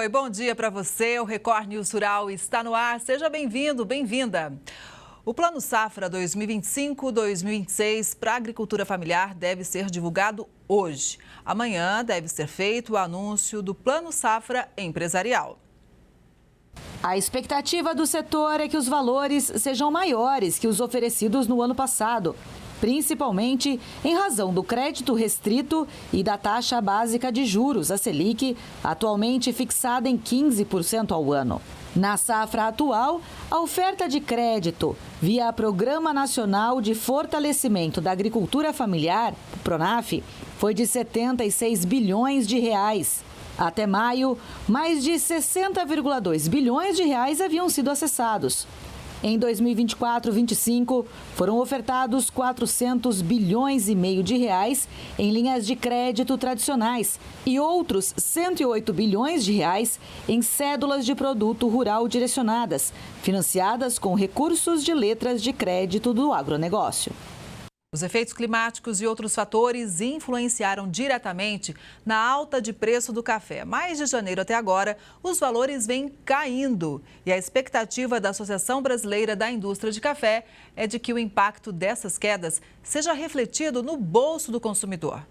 Oi, bom dia para você. O Record News Rural está no ar. Seja bem-vindo, bem-vinda. O Plano Safra 2025-2026 para a agricultura familiar deve ser divulgado hoje. Amanhã deve ser feito o anúncio do Plano Safra empresarial. A expectativa do setor é que os valores sejam maiores que os oferecidos no ano passado, principalmente em razão do crédito restrito e da taxa básica de juros, a Selic, atualmente fixada em 15% ao ano. Na safra atual, a oferta de crédito via Programa Nacional de Fortalecimento da Agricultura Familiar, o PRONAF, foi de 76 bilhões de reais. Até maio, mais de 60,2 bilhões de reais haviam sido acessados. Em 2024-25, foram ofertados 400 bilhões e meio de reais em linhas de crédito tradicionais e outros 108 bilhões de reais em cédulas de produto rural direcionadas, financiadas com recursos de letras de crédito do agronegócio. Os efeitos climáticos e outros fatores influenciaram diretamente na alta de preço do café. Mas de janeiro até agora, os valores vêm caindo. E a expectativa da Associação Brasileira da Indústria de Café é de que o impacto dessas quedas seja refletido no bolso do consumidor.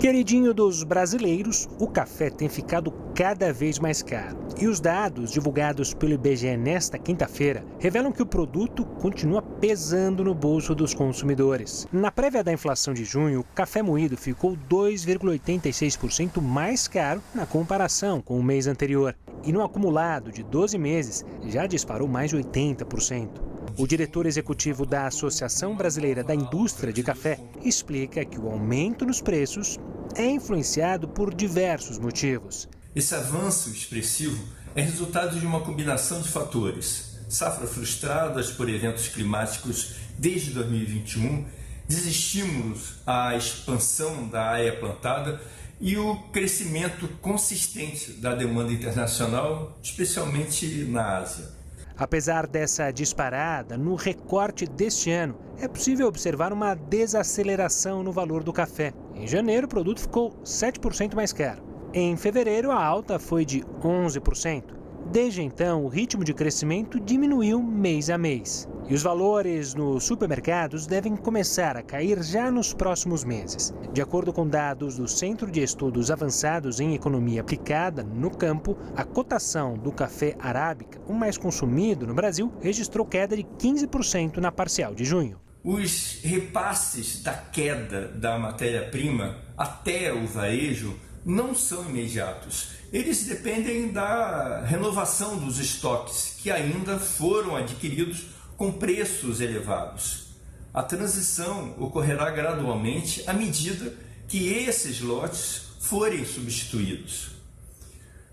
Queridinho dos brasileiros, o café tem ficado cada vez mais caro. E os dados divulgados pelo IBGE nesta quinta-feira revelam que o produto continua pesando no bolso dos consumidores. Na prévia da inflação de junho, o café moído ficou 2,86% mais caro na comparação com o mês anterior. E no acumulado de 12 meses, já disparou mais de 80%. O diretor executivo da Associação Brasileira da Indústria de Café explica que o aumento nos preços é influenciado por diversos motivos. Esse avanço expressivo é resultado de uma combinação de fatores: safra frustradas por eventos climáticos desde 2021, desestímulos à expansão da área plantada e o crescimento consistente da demanda internacional, especialmente na Ásia. Apesar dessa disparada, no recorte deste ano, é possível observar uma desaceleração no valor do café. Em janeiro, o produto ficou 7% mais caro. Em fevereiro, a alta foi de 11%. Desde então, o ritmo de crescimento diminuiu mês a mês. E os valores nos supermercados devem começar a cair já nos próximos meses. De acordo com dados do Centro de Estudos Avançados em Economia Aplicada no campo, a cotação do café arábica, o mais consumido no Brasil, registrou queda de 15% na parcial de junho. Os repasses da queda da matéria-prima até o varejo não são imediatos. Eles dependem da renovação dos estoques que ainda foram adquiridos com preços elevados. A transição ocorrerá gradualmente à medida que esses lotes forem substituídos.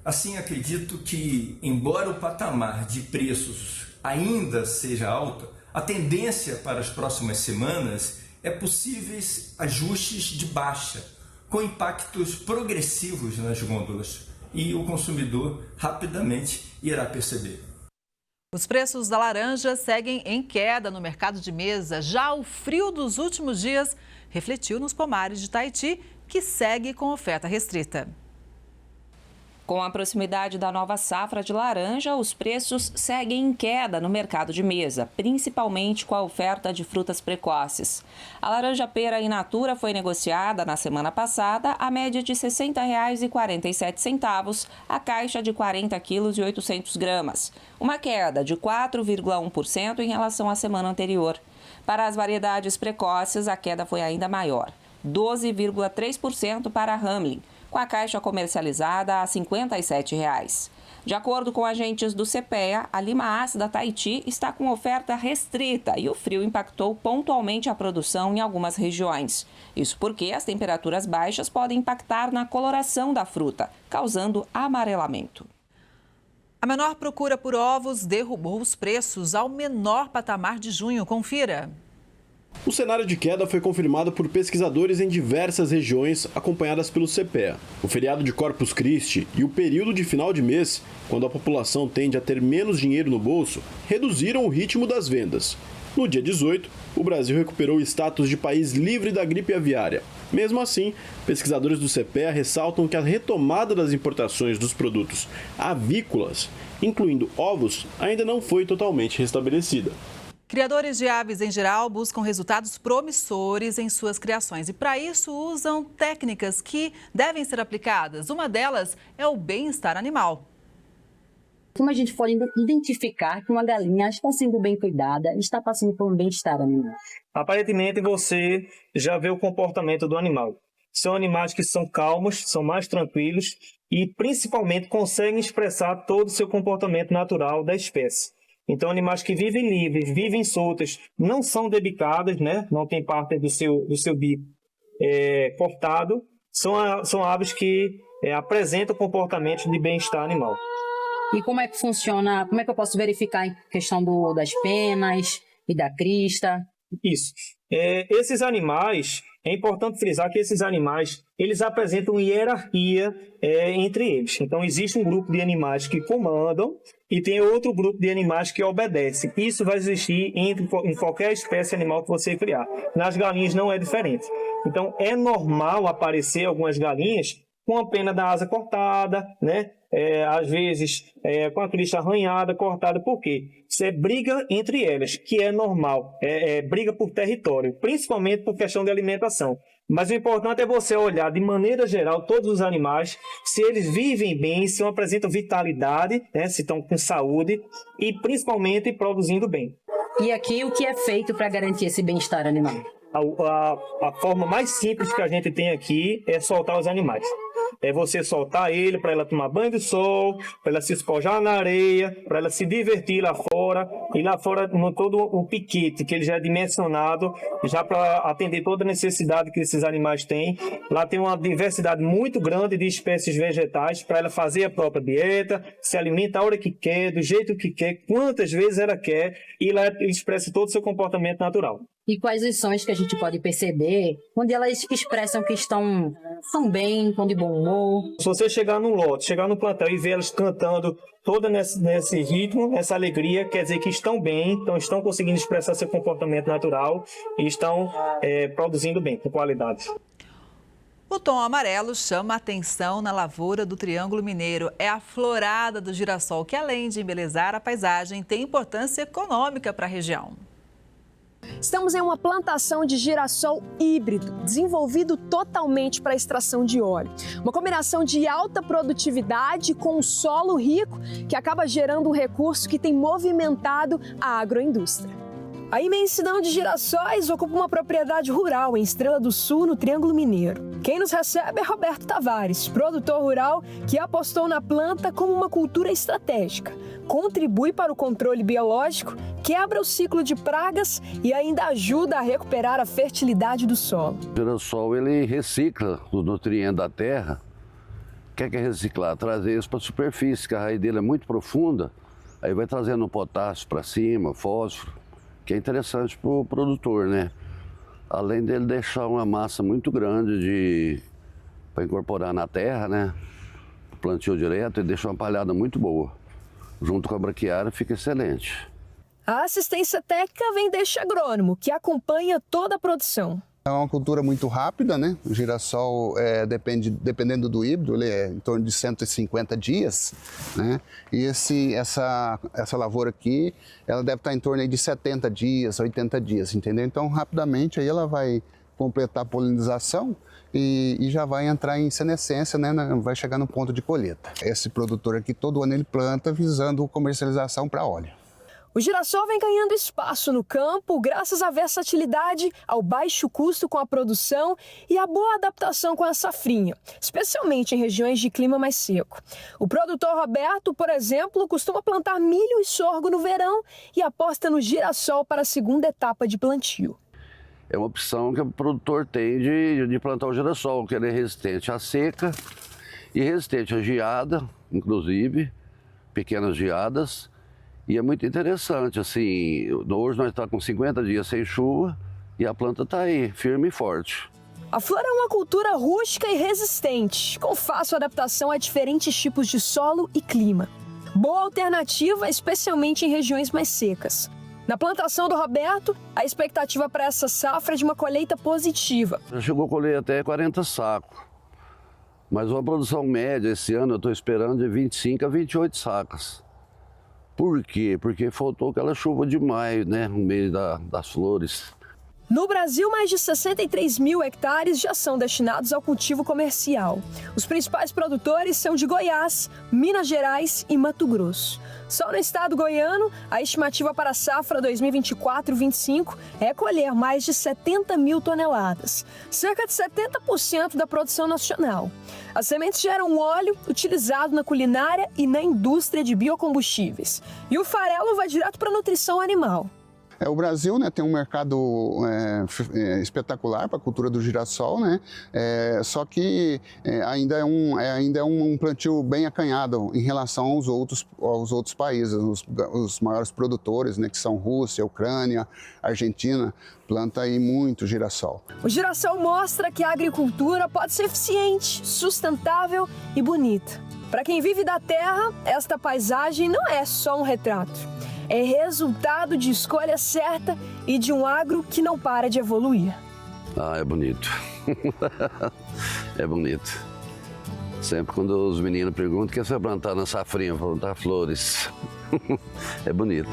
Assim, acredito que, embora o patamar de preços ainda seja alto, a tendência para as próximas semanas é possíveis ajustes de baixa, com impactos progressivos nas gôndolas, e o consumidor rapidamente irá perceber. Os preços da laranja seguem em queda no mercado de mesa. Já o frio dos últimos dias refletiu nos pomares de Taiti, que segue com oferta restrita. Com a proximidade da nova safra de laranja, os preços seguem em queda no mercado de mesa, principalmente com a oferta de frutas precoces. A laranja pera in natura foi negociada na semana passada a média de R$ 60,47 a caixa de 40 quilos e 800 gramas, uma queda de 4,1% em relação à semana anterior. Para as variedades precoces, a queda foi ainda maior, 12,3% para a Hamlin, com a caixa comercializada a R$ 57. De acordo com agentes do CPEA, a lima ácida Taiti está com oferta restrita e o frio impactou pontualmente a produção em algumas regiões. Isso porque as temperaturas baixas podem impactar na coloração da fruta, causando amarelamento. A menor procura por ovos derrubou os preços ao menor patamar de junho. Confira. O cenário de queda foi confirmado por pesquisadores em diversas regiões acompanhadas pelo CPEA. O feriado de Corpus Christi e o período de final de mês, quando a população tende a ter menos dinheiro no bolso, reduziram o ritmo das vendas. No dia 18, o Brasil recuperou o status de país livre da gripe aviária. Mesmo assim, pesquisadores do CPEA ressaltam que a retomada das importações dos produtos avícolas, incluindo ovos, ainda não foi totalmente restabelecida. Criadores de aves em geral buscam resultados promissores em suas criações e, para isso, usam técnicas que devem ser aplicadas. Uma delas é o bem-estar animal. Como a gente pode identificar que uma galinha está sendo bem cuidada e está passando por um bem-estar animal? Aparentemente, você já vê o comportamento do animal. São animais que são calmos, são mais tranquilos e, principalmente, conseguem expressar todo o seu comportamento natural da espécie. Então, animais que vivem livres, vivem soltas, não são debicadas, né? Não tem parte do seu bico cortado, são aves que apresentam comportamentos de bem-estar animal. E como é que funciona, como é que eu posso verificar em questão das penas e da crista? Isso. Esses animais, é importante frisar que esses animais, eles apresentam hierarquia entre eles. Então, existe um grupo de animais que comandam e tem outro grupo de animais que obedecem. Isso vai existir em qualquer espécie animal que você criar. Nas galinhas não é diferente. Então, é normal aparecer algumas galinhas com a pena da asa cortada, né? Às vezes com a crista arranhada, cortada. Por quê? Isso é briga entre elas, que é normal. Briga por território, principalmente por questão de alimentação. Mas o importante é você olhar de maneira geral todos os animais, se eles vivem bem, se apresentam vitalidade, né? Se estão com saúde e principalmente produzindo bem. E aqui o que é feito para garantir esse bem-estar animal? A forma mais simples que a gente tem aqui é soltar os animais. É você soltar ele para ela tomar banho de sol, para ela se espojar na areia, para ela se divertir lá fora. E lá fora, no todo o piquete, que ele já é dimensionado, já para atender toda a necessidade que esses animais têm. Lá tem uma diversidade muito grande de espécies vegetais para ela fazer a própria dieta, se alimenta a hora que quer, do jeito que quer, quantas vezes ela quer, e lá expressa todo o seu comportamento natural. E quais lições que a gente pode perceber quando elas expressam que estão bem, estão de bom humor? Se você chegar num lote, chegar no plantel e ver elas cantando toda nesse ritmo, nessa alegria, quer dizer que estão bem, então estão conseguindo expressar seu comportamento natural e estão produzindo bem, com qualidade. O tom amarelo chama a atenção na lavoura do Triângulo Mineiro. É a florada do girassol que, além de embelezar a paisagem, tem importância econômica para a região. Estamos em uma plantação de girassol híbrido, desenvolvido totalmente para a extração de óleo. Uma combinação de alta produtividade com um solo rico que acaba gerando um recurso que tem movimentado a agroindústria. A imensidão de girassóis ocupa uma propriedade rural em Estrela do Sul, no Triângulo Mineiro. Quem nos recebe é Roberto Tavares, produtor rural que apostou na planta como uma cultura estratégica. Contribui para o controle biológico, quebra o ciclo de pragas e ainda ajuda a recuperar a fertilidade do solo. O girassol, ele recicla os nutrientes da terra. O que é reciclar? Trazer isso para a superfície, que a raiz dele é muito profunda. Aí vai trazendo potássio para cima, fósforo, que é interessante para o produtor, né? Além dele deixar uma massa muito grande para incorporar na terra, né? Plantio direto, ele deixa uma palhada muito boa. Junto com a braquiária fica excelente. A assistência técnica vem deste agrônomo, que acompanha toda a produção. É uma cultura muito rápida, né? O girassol, dependendo do híbrido, ele é em torno de 150 dias, né? E essa lavoura aqui, ela deve estar em torno aí de 70 dias, 80 dias, entendeu? Então, rapidamente, aí ela vai completar a polinização e já vai entrar em senescência, né? Vai chegar no ponto de colheita. Esse produtor aqui, todo ano ele planta visando comercialização para óleo. O girassol vem ganhando espaço no campo graças à versatilidade, ao baixo custo com a produção e à boa adaptação com a safrinha, especialmente em regiões de clima mais seco. O produtor Roberto, por exemplo, costuma plantar milho e sorgo no verão e aposta no girassol para a segunda etapa de plantio. É uma opção que o produtor tem de plantar o girassol, que ele é resistente à seca e resistente à geada, inclusive, pequenas geadas. E é muito interessante, assim, hoje nós estamos com 50 dias sem chuva e a planta está aí, firme e forte. A flor é uma cultura rústica e resistente, com fácil adaptação a diferentes tipos de solo e clima. Boa alternativa, especialmente em regiões mais secas. Na plantação do Roberto, a expectativa para essa safra é de uma colheita positiva. Já chegou a colher até 40 sacos, mas uma produção média esse ano eu estou esperando de 25 a 28 sacas. Por quê? Porque faltou aquela chuva de maio, né, no meio das flores. No Brasil, mais de 63 mil hectares já são destinados ao cultivo comercial. Os principais produtores são de Goiás, Minas Gerais e Mato Grosso. Só no estado goiano, a estimativa para a safra 2024-25 é colher mais de 70 mil toneladas, cerca de 70% da produção nacional. As sementes geram óleo utilizado na culinária e na indústria de biocombustíveis. E o farelo vai direto para a nutrição animal. O Brasil, né, tem um mercado espetacular para a cultura do girassol, né? Só que ainda é um plantio bem acanhado em relação aos outros países. Os maiores produtores, né, que são Rússia, Ucrânia, Argentina, planta aí muito girassol. O girassol mostra que a agricultura pode ser eficiente, sustentável e bonita. Para quem vive da terra, esta paisagem não é só um retrato. É resultado de escolha certa e de um agro que não para de evoluir. Ah, é bonito. É bonito. Sempre quando os meninos perguntam o que você vai plantar na safrinha, vou plantar flores. É bonito.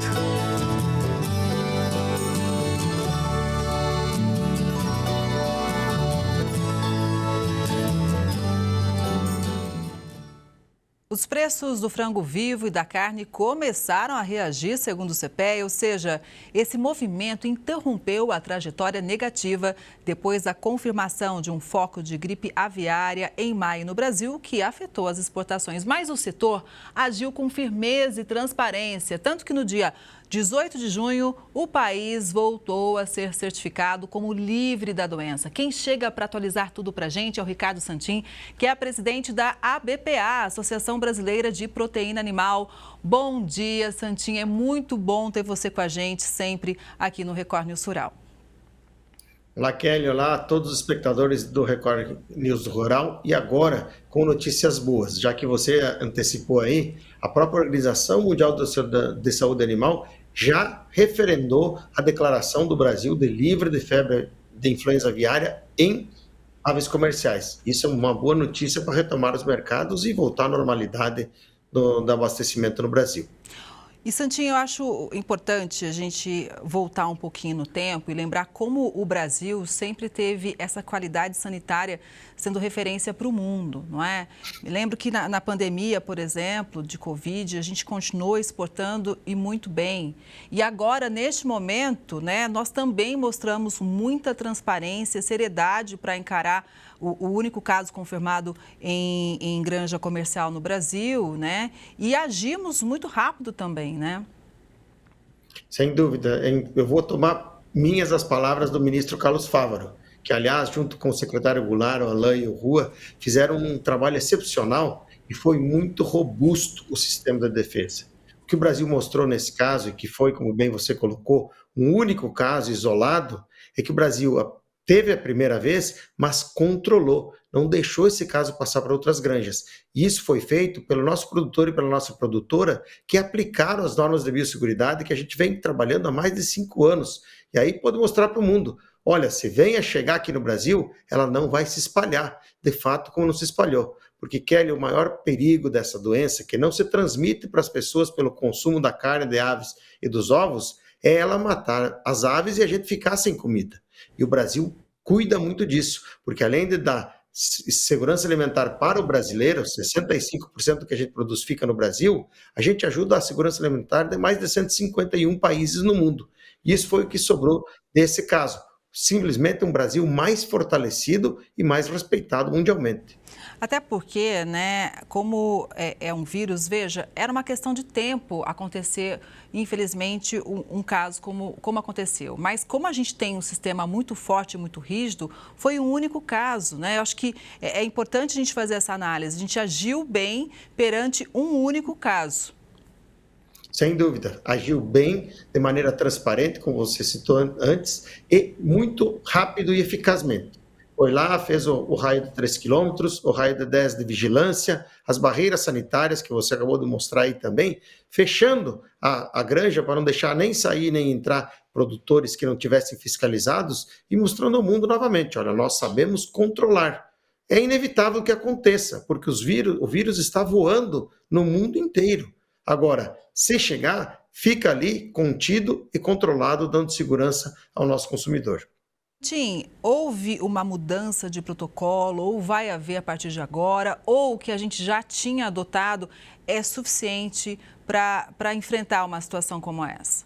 Os preços do frango vivo e da carne começaram a reagir, segundo o CPEA, ou seja, esse movimento interrompeu a trajetória negativa depois da confirmação de um foco de gripe aviária em maio no Brasil, que afetou as exportações. Mas o setor agiu com firmeza e transparência, tanto que no dia 18 de junho, o país voltou a ser certificado como livre da doença. Quem chega para atualizar tudo para a gente é o Ricardo Santin, que é presidente da ABPA, Associação Brasileira de Proteína Animal. Bom dia, Santin. É muito bom ter você com a gente sempre aqui no Record News Rural. Olá, Kelly. Olá a todos os espectadores do Record News Rural. E agora, com notícias boas, já que você antecipou aí, a própria Organização Mundial de Saúde Animal já referendou a declaração do Brasil de livre de febre de influenza aviária em aves comerciais. Isso é uma boa notícia para retomar os mercados e voltar à normalidade do abastecimento no Brasil. E, Santinho, eu acho importante a gente voltar um pouquinho no tempo e lembrar como o Brasil sempre teve essa qualidade sanitária sendo referência para o mundo, não é? Me lembro que na pandemia, por exemplo, de Covid, a gente continuou exportando e muito bem. E agora, neste momento, né, nós também mostramos muita transparência, seriedade para encarar o único caso confirmado em granja comercial no Brasil, né? E agimos muito rápido também, né? Sem dúvida. Eu vou tomar as palavras do ministro Carlos Fávaro, que, aliás, junto com o secretário Goulart, o Alain e o Rua, fizeram um trabalho excepcional e foi muito robusto o sistema da defesa. O que o Brasil mostrou nesse caso, e que foi, como bem você colocou, um único caso isolado, é que o Brasil teve a primeira vez, mas controlou, não deixou esse caso passar para outras granjas. E isso foi feito pelo nosso produtor e pela nossa produtora, que aplicaram as normas de biosseguridade que a gente vem trabalhando há mais de 5 anos. E aí pode mostrar para o mundo, olha, se venha chegar aqui no Brasil, ela não vai se espalhar, de fato, como não se espalhou. Porque, Kelly, o maior perigo dessa doença, que não se transmite para as pessoas pelo consumo da carne de aves e dos ovos, é ela matar as aves e a gente ficar sem comida. E o Brasil cuida muito disso, porque além de dar segurança alimentar para o brasileiro, 65% do que a gente produz fica no Brasil, a gente ajuda a segurança alimentar de mais de 151 países no mundo. E isso foi o que sobrou desse caso. Simplesmente um Brasil mais fortalecido e mais respeitado mundialmente. Até porque, né, como é um vírus, veja, era uma questão de tempo acontecer, infelizmente, um caso como aconteceu. Mas como a gente tem um sistema muito forte, muito rígido, foi um único caso, né? Eu acho que é importante a gente fazer essa análise. A gente agiu bem perante um único caso. Sem dúvida, agiu bem, de maneira transparente, como você citou antes, e muito rápido e eficazmente. foi lá, fez o raio de 3 quilômetros, o raio de 10 de vigilância, as barreiras sanitárias, que você acabou de mostrar aí também, fechando a granja para não deixar nem sair nem entrar produtores que não tivessem fiscalizados e mostrando ao mundo novamente, olha, nós sabemos controlar. É inevitável que aconteça, porque o vírus está voando no mundo inteiro. Agora, se chegar, fica ali contido e controlado, dando segurança ao nosso consumidor. Tim, houve uma mudança de protocolo, ou vai haver a partir de agora, ou o que a gente já tinha adotado é suficiente para enfrentar uma situação como essa?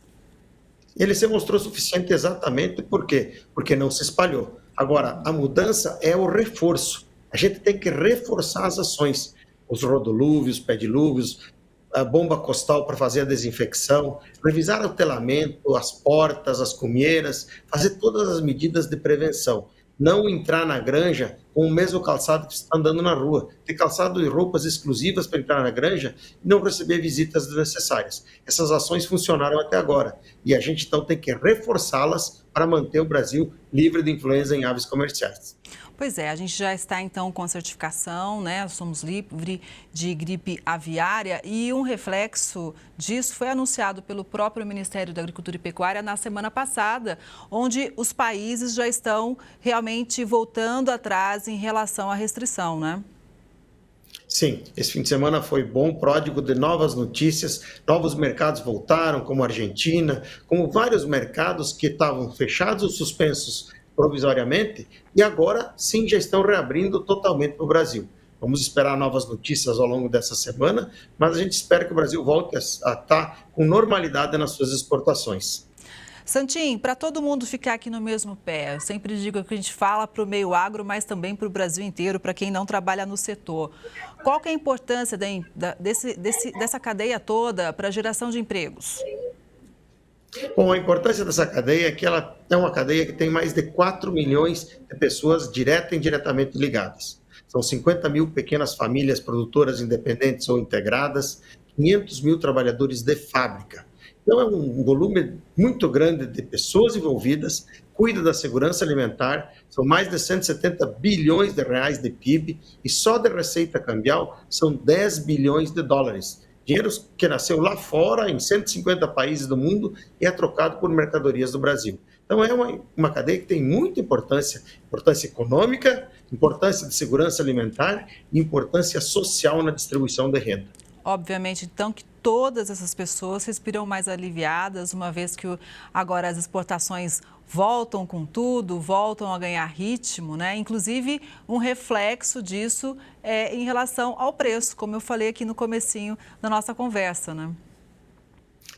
Ele se mostrou suficiente exatamente por quê? Porque não se espalhou. Agora, a mudança é o reforço. A gente tem que reforçar as ações. Os rodolúvios, pedilúvios, a bomba costal para fazer a desinfecção, revisar o telamento, as portas, as cumieiras, fazer todas as medidas de prevenção. Não entrar na granja com o mesmo calçado que está andando na rua. Ter calçado e roupas exclusivas para entrar na granja e não receber visitas desnecessárias. Essas ações funcionaram até agora. E a gente, então, tem que reforçá-las para manter o Brasil livre de influenza em aves comerciais. Pois é, a gente já está então com a certificação, né? Somos livre de gripe aviária e um reflexo disso foi anunciado pelo próprio Ministério da Agricultura e Pecuária na semana passada, onde os países já estão realmente voltando atrás em relação à restrição, né? Sim, esse fim de semana foi bom, pródigo de novas notícias, novos mercados voltaram, como a Argentina, como vários mercados que estavam fechados ou suspensos provisoriamente, e agora sim já estão reabrindo totalmente para o Brasil. Vamos esperar novas notícias ao longo dessa semana, mas a gente espera que o Brasil volte a estar com normalidade nas suas exportações. Santim, para todo mundo ficar aqui no mesmo pé, eu sempre digo que a gente fala para o meio agro, mas também para o Brasil inteiro, para quem não trabalha no setor. Qual que é a importância dessa cadeia toda para a geração de empregos? Bom, a importância dessa cadeia é que ela é uma cadeia que tem mais de 4 milhões de pessoas direta e indiretamente ligadas. São 50 mil pequenas famílias produtoras independentes ou integradas, 500 mil trabalhadores de fábrica. Então, é um volume muito grande de pessoas envolvidas, cuida da segurança alimentar, são mais de 170 bilhões de reais de PIB e só de receita cambial são 10 bilhões de dólares. Dinheiro que nasceu lá fora, em 150 países do mundo, e é trocado por mercadorias do Brasil. Então, é uma cadeia que tem muita importância econômica, importância de segurança alimentar e importância social na distribuição de renda. Obviamente, então, que todas essas pessoas respiram mais aliviadas, uma vez que agora as exportações voltam com tudo, voltam a ganhar ritmo, né? Inclusive, um reflexo disso em relação ao preço, como eu falei aqui no comecinho da nossa conversa, né?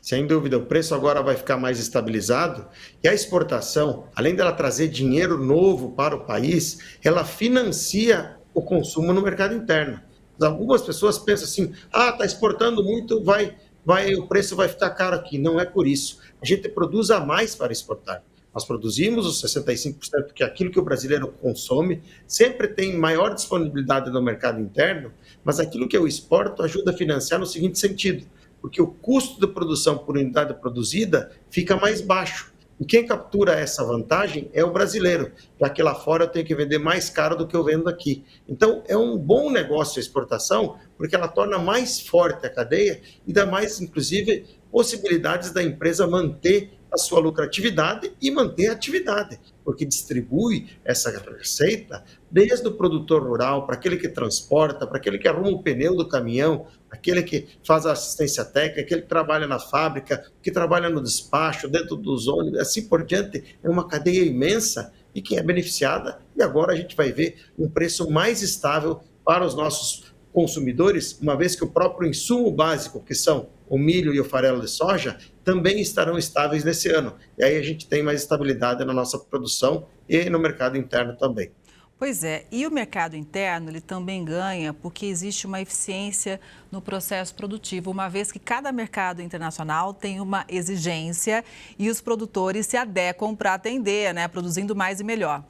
Sem dúvida, o preço agora vai ficar mais estabilizado e a exportação, além dela trazer dinheiro novo para o país, ela financia o consumo no mercado interno. Algumas pessoas pensam assim, está exportando muito, o preço vai ficar caro aqui. Não é por isso. A gente produz a mais para exportar. Nós produzimos os 65%, que é aquilo que o brasileiro consome, sempre tem maior disponibilidade no mercado interno, mas aquilo que eu exporto ajuda a financiar no seguinte sentido, porque o custo de produção por unidade produzida fica mais baixo. E quem captura essa vantagem é o brasileiro, já que lá fora eu tenho que vender mais caro do que eu vendo aqui. Então, é um bom negócio a exportação, porque ela torna mais forte a cadeia e dá mais, inclusive, possibilidades da empresa manter a sua lucratividade e manter a atividade, porque distribui essa receita desde o produtor rural, para aquele que transporta, para aquele que arruma o pneu do caminhão, aquele que faz a assistência técnica, aquele que trabalha na fábrica, que trabalha no despacho, dentro dos ônibus, assim por diante. É uma cadeia imensa e que é beneficiada, e agora a gente vai ver um preço mais estável para os nossos consumidores, uma vez que o próprio insumo básico, que são o milho e o farelo de soja, também estarão estáveis nesse ano. E aí a gente tem mais estabilidade na nossa produção e no mercado interno também. Pois é, e o mercado interno ele também ganha porque existe uma eficiência no processo produtivo, uma vez que cada mercado internacional tem uma exigência e os produtores se adequam para atender, né, produzindo mais e melhor.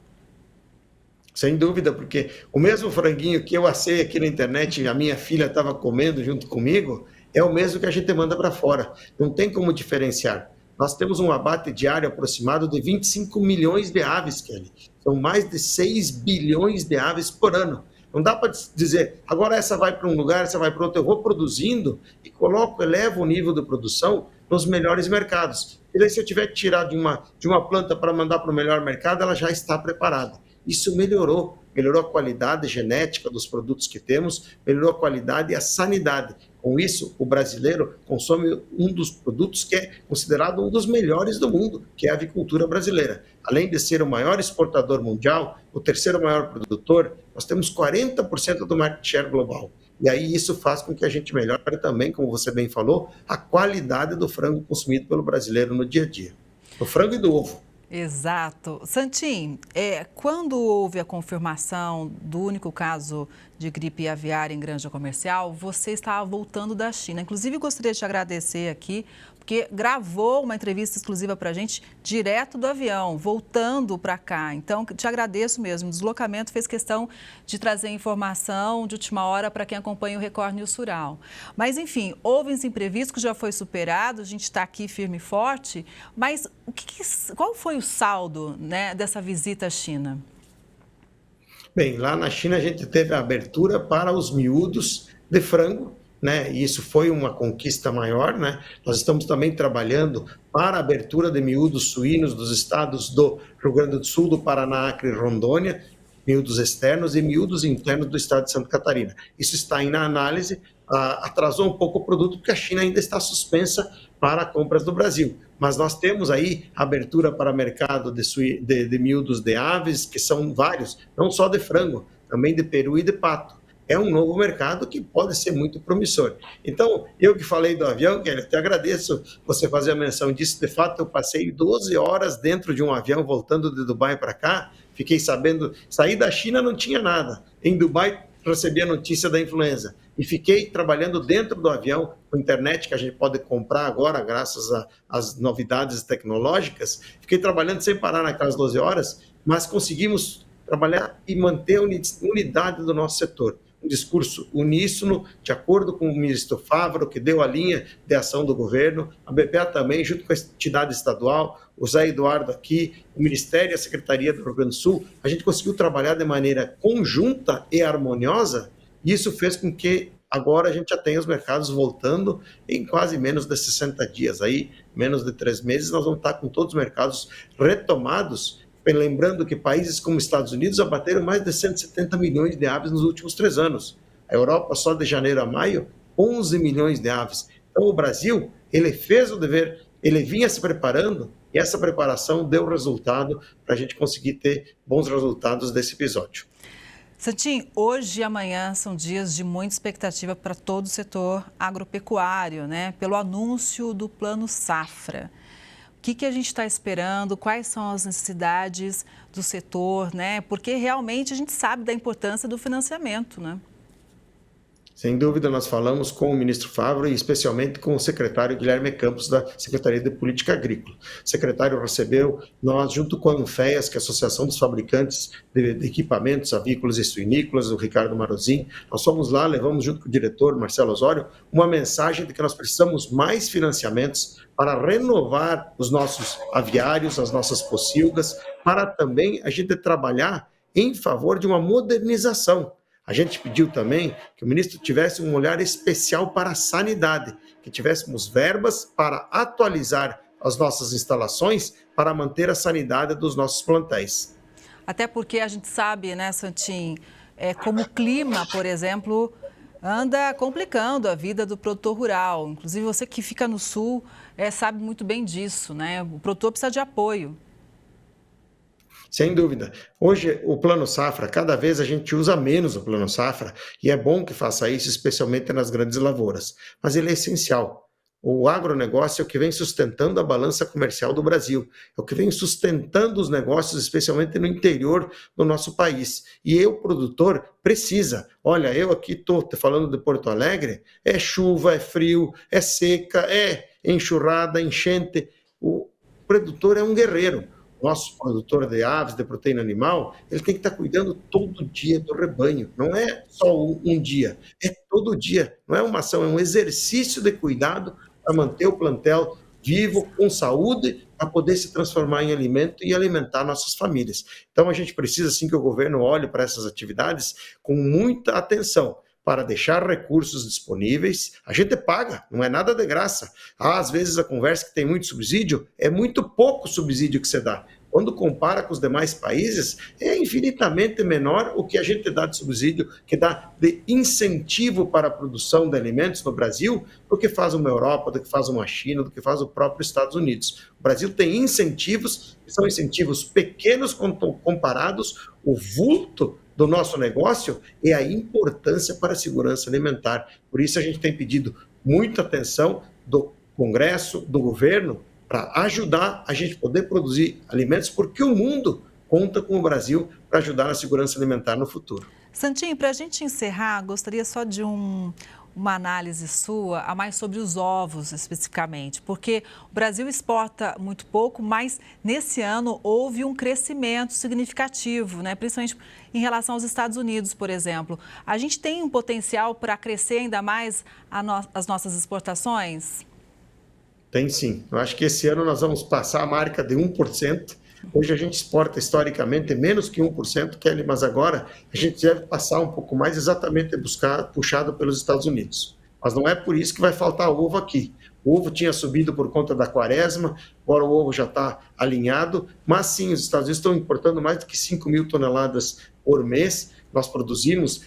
Sem dúvida, porque o mesmo franguinho que eu assei aqui na internet e a minha filha estava comendo junto comigo, é o mesmo que a gente manda para fora. Não tem como diferenciar. Nós temos um abate diário aproximado de 25 milhões de aves, Kelly. São mais de 6 bilhões de aves por ano. Não dá para dizer, agora essa vai para um lugar, essa vai para outro. Eu vou produzindo e elevo o nível de produção nos melhores mercados. E daí, se eu tiver que tirar de uma planta para mandar para o melhor mercado, ela já está preparada. Isso melhorou a qualidade genética dos produtos que temos, melhorou a qualidade e a sanidade. Com isso, o brasileiro consome um dos produtos que é considerado um dos melhores do mundo, que é a avicultura brasileira. Além de ser o maior exportador mundial, o terceiro maior produtor, nós temos 40% do market share global. E aí isso faz com que a gente melhore também, como você bem falou, a qualidade do frango consumido pelo brasileiro no dia a dia. Do frango e do ovo. Exato. Santim, quando houve a confirmação do único caso de gripe aviária em granja comercial, você estava voltando da China. Inclusive, gostaria de te agradecer aqui, porque gravou uma entrevista exclusiva para a gente direto do avião, voltando para cá. Então, te agradeço mesmo. O deslocamento fez questão de trazer informação de última hora para quem acompanha o Record News Rural. Mas, enfim, houve esse imprevisto que já foi superado, a gente está aqui firme e forte, mas qual foi o saldo, né, dessa visita à China? Bem, lá na China a gente teve a abertura para os miúdos de frango, né? E isso foi uma conquista maior, né? Nós estamos também trabalhando para a abertura de miúdos suínos dos estados do Rio Grande do Sul, do Paraná, Acre e Rondônia, miúdos externos e miúdos internos do estado de Santa Catarina. Isso está aí na análise, atrasou um pouco o produto porque a China ainda está suspensa para compras do Brasil. Mas nós temos aí abertura para mercado de miúdos de aves, que são vários, não só de frango, também de peru e de pato. É um novo mercado que pode ser muito promissor. Então, eu que falei do avião, Kelly, até agradeço você fazer a menção disso. De fato, eu passei 12 horas dentro de um avião voltando de Dubai para cá. Fiquei sabendo, saí da China, não tinha nada. Em Dubai, recebi a notícia da influenza. E fiquei trabalhando dentro do avião, com internet que a gente pode comprar agora, graças às novidades tecnológicas. Fiquei trabalhando sem parar naquelas 12 horas, mas conseguimos trabalhar e manter a unidade do nosso setor. Um discurso uníssono, de acordo com o ministro Fávaro, que deu a linha de ação do governo, a BPA também, junto com a entidade estadual, o Zé Eduardo aqui, o Ministério e a Secretaria do Rio Grande do Sul, a gente conseguiu trabalhar de maneira conjunta e harmoniosa, e isso fez com que agora a gente já tenha os mercados voltando em quase menos de 60 dias. Aí, menos de 3 meses, nós vamos estar com todos os mercados retomados. Lembrando que países como Estados Unidos abateram mais de 170 milhões de aves nos últimos 3 anos. A Europa, só de janeiro a maio, 11 milhões de aves. Então, o Brasil, ele fez o dever, ele vinha se preparando, e essa preparação deu resultado para a gente conseguir ter bons resultados desse episódio. Santim, hoje e amanhã são dias de muita expectativa para todo o setor agropecuário, né? Pelo anúncio do Plano Safra. O que a gente está esperando? Quais são as necessidades do setor, né? Porque realmente a gente sabe da importância do financiamento, né? Sem dúvida, nós falamos com o ministro Fávaro e especialmente com o secretário Guilherme Campos, da Secretaria de Política Agrícola. O secretário recebeu nós, junto com a Anfeas, que é a Associação dos Fabricantes de Equipamentos Avícolas e Suinícolas, o Ricardo Marozin. Nós fomos lá, levamos junto com o diretor Marcelo Osório uma mensagem de que nós precisamos mais financiamentos para renovar os nossos aviários, as nossas pocilgas, para também a gente trabalhar em favor de uma modernização. A gente pediu também que o ministro tivesse um olhar especial para a sanidade, que tivéssemos verbas para atualizar as nossas instalações para manter a sanidade dos nossos plantéis. Até porque a gente sabe, né, Santim, como o clima, por exemplo, anda complicando a vida do produtor rural. Inclusive, você que fica no sul sabe muito bem disso, né? O produtor precisa de apoio. Sem dúvida. Hoje, o Plano Safra, cada vez a gente usa menos o Plano Safra, e é bom que faça isso, especialmente nas grandes lavouras. Mas ele é essencial. O agronegócio é o que vem sustentando a balança comercial do Brasil, é o que vem sustentando os negócios, especialmente no interior do nosso país. E o produtor precisa. Olha, eu aqui estou te falando de Porto Alegre, é chuva, é frio, é seca, é enxurrada, enchente. O produtor é um guerreiro. Nosso produtor de aves, de proteína animal, ele tem que estar cuidando todo dia do rebanho. Não é só um dia, é todo dia. Não é uma ação, é um exercício de cuidado para manter o plantel vivo, com saúde, para poder se transformar em alimento e alimentar nossas famílias. Então a gente precisa sim que o governo olhe para essas atividades com muita atenção, para deixar recursos disponíveis. A gente paga, não é nada de graça. Às vezes a conversa que tem muito subsídio, é muito pouco subsídio que você dá. Quando compara com os demais países, é infinitamente menor o que a gente dá de subsídio, que dá de incentivo para a produção de alimentos no Brasil, do que faz uma Europa, do que faz uma China, do que faz o próprio Estados Unidos. O Brasil tem incentivos, que são incentivos pequenos comparados, o vulto do nosso negócio é a importância para a segurança alimentar. Por isso a gente tem pedido muita atenção do Congresso, do governo, para ajudar a gente poder produzir alimentos, porque o mundo conta com o Brasil para ajudar na segurança alimentar no futuro. Santinho, para a gente encerrar, gostaria só de uma análise sua a mais sobre os ovos especificamente, porque o Brasil exporta muito pouco, mas nesse ano houve um crescimento significativo, né? Principalmente em relação aos Estados Unidos, por exemplo. A gente tem um potencial para crescer ainda mais as nossas exportações? Tem sim. Eu acho que esse ano nós vamos passar a marca de 1%. Hoje a gente exporta historicamente menos que 1%, Kelly, mas agora a gente deve passar um pouco mais, exatamente puxado pelos Estados Unidos. Mas não é por isso que vai faltar ovo aqui. O ovo tinha subido por conta da quaresma, agora o ovo já está alinhado, mas sim, os Estados Unidos estão importando mais do que 5 mil toneladas por mês. Nós devemos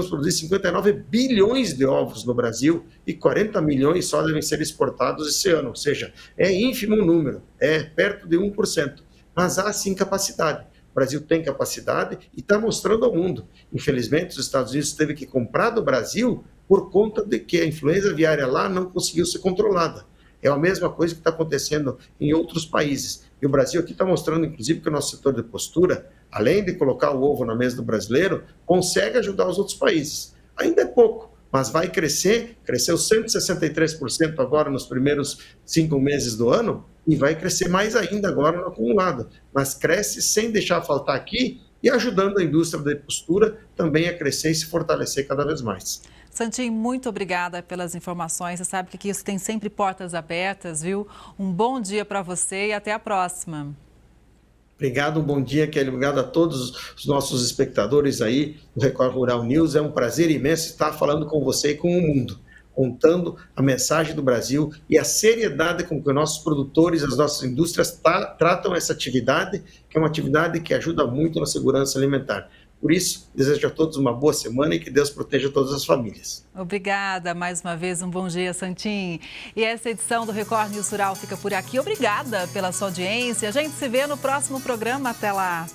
produzir 59 bilhões de ovos no Brasil e 40 milhões só devem ser exportados esse ano, ou seja, é ínfimo o número, é perto de 1%, mas há sim capacidade. O Brasil tem capacidade e está mostrando ao mundo. Infelizmente, os Estados Unidos teve que comprar do Brasil por conta de que a influenza aviária lá não conseguiu ser controlada. É a mesma coisa que está acontecendo em outros países. E o Brasil aqui está mostrando, inclusive, que o nosso setor de postura, além de colocar o ovo na mesa do brasileiro, consegue ajudar os outros países. Ainda é pouco, mas vai crescer, cresceu 163% agora nos primeiros 5 meses do ano, e vai crescer mais ainda agora no acumulado. Mas cresce sem deixar faltar aqui e ajudando a indústria de postura também a crescer e se fortalecer cada vez mais. Santinho, muito obrigada pelas informações. Você sabe que aqui você tem sempre portas abertas, viu? Um bom dia para você e até a próxima. Obrigado, um bom dia, Kelly. Obrigado a todos os nossos espectadores aí do Record Rural News. É um prazer imenso estar falando com você e com o mundo, contando a mensagem do Brasil e a seriedade com que nossos produtores, as nossas indústrias tratam essa atividade, que é uma atividade que ajuda muito na segurança alimentar. Por isso, desejo a todos uma boa semana e que Deus proteja todas as famílias. Obrigada, mais uma vez, um bom dia, Santinho. E essa edição do Record News Rural fica por aqui. Obrigada pela sua audiência. A gente se vê no próximo programa. Até lá.